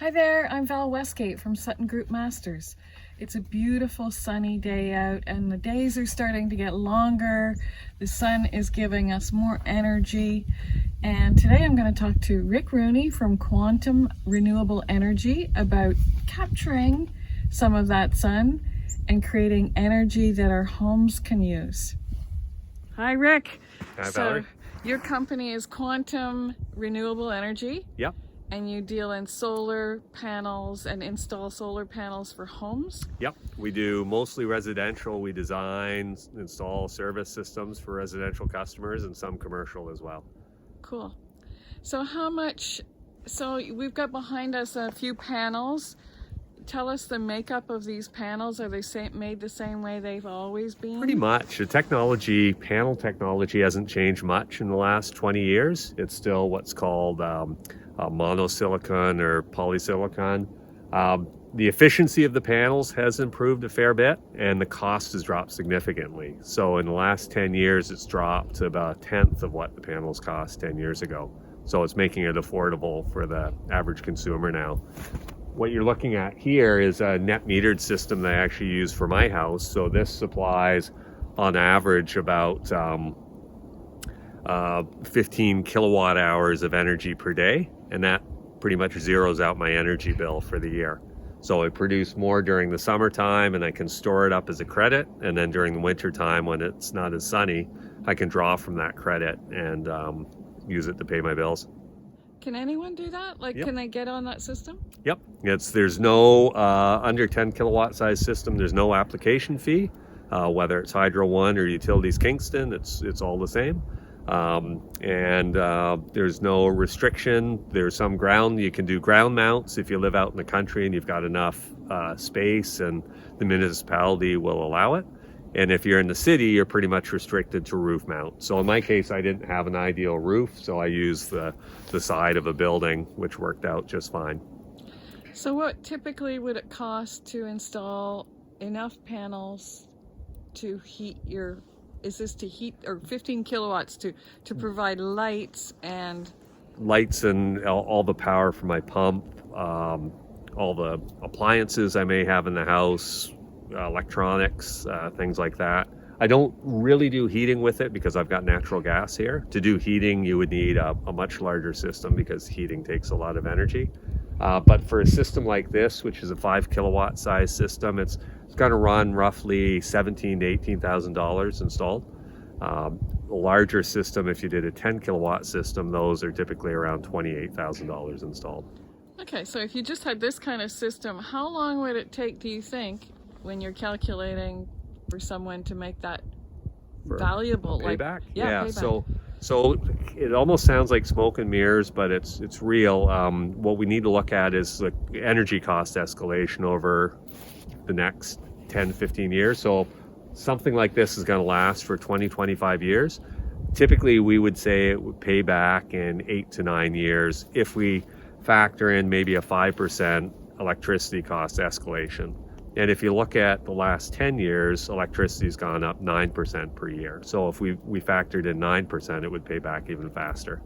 Hi there, I'm Val Westgate from Sutton Group-Masters. It's a beautiful sunny day out and the days are starting to get longer. The sun is giving us more energy. And today I'm going to talk to Rick Rooney from Quantum Renewable Energy about capturing some of that sun and creating energy that our homes can use. Hi Rick. Hi Valerie. Your company is Quantum Renewable Energy. Yep. And you deal in solar panels and install solar panels for homes? Yep. We do mostly residential. We design, install service systems for residential customers and some commercial as well. Cool. So we've got behind us a few panels. Tell us the makeup of these panels. Are they made the same way they've always been? Pretty much. The panel technology hasn't changed much in the last 20 years. It's still what's called monosilicon or polysilicon. The efficiency of the panels has improved a fair bit and the cost has dropped significantly. So in the last 10 years, it's dropped to about a tenth of what the panels cost 10 years ago. So it's making it affordable for the average consumer now. What you're looking at here is a net metered system that I actually use for my house. So this supplies on average about 15 kilowatt hours of energy per day, and that pretty much zeroes out my energy bill for the year. So I produce more during the summertime and I can store it up as a credit, and then during the winter time when it's not as sunny, I can draw from that credit and use it to pay my bills. Can anyone do that? Yep. Can they get on that system? Yep. There's no under 10 kilowatt size system. There's no application fee, whether it's Hydro One or Utilities Kingston. It's all the same. There's no restriction. There's some ground. You can do ground mounts if you live out in the country and you've got enough space and the municipality will allow it. And if you're in the city, you're pretty much restricted to roof mount. So in my case, I didn't have an ideal roof, so I used the side of a building, which worked out just fine. So what typically would it cost to install enough panels to heat is this to heat, or 15 kilowatts to provide lights and all the power for my pump, all the appliances I may have in the house, electronics, things like that. I don't really do heating with it because I've got natural gas here. To do heating, you would need a much larger system because heating takes a lot of energy. But for a system like this, which is a 5 kilowatt size system, it's going to run roughly $17,000 to $18,000 installed. A larger system, if you did a 10 kilowatt system, those are typically around $28,000 installed. Okay, so if you just had this kind of system, how long would it take, do you think, when you're calculating for someone to make that valuable? Payback? Yeah, payback. So it almost sounds like smoke and mirrors, but it's real. What we need to look at is the energy cost escalation over the next 10, 15 years. So something like this is going to last for 20, 25 years. Typically, we would say it would pay back in 8 to 9 years if we factor in maybe a 5% electricity cost escalation. And if you look at the last 10 years, electricity's gone up 9% per year. So if we factored in 9%, it would pay back even faster.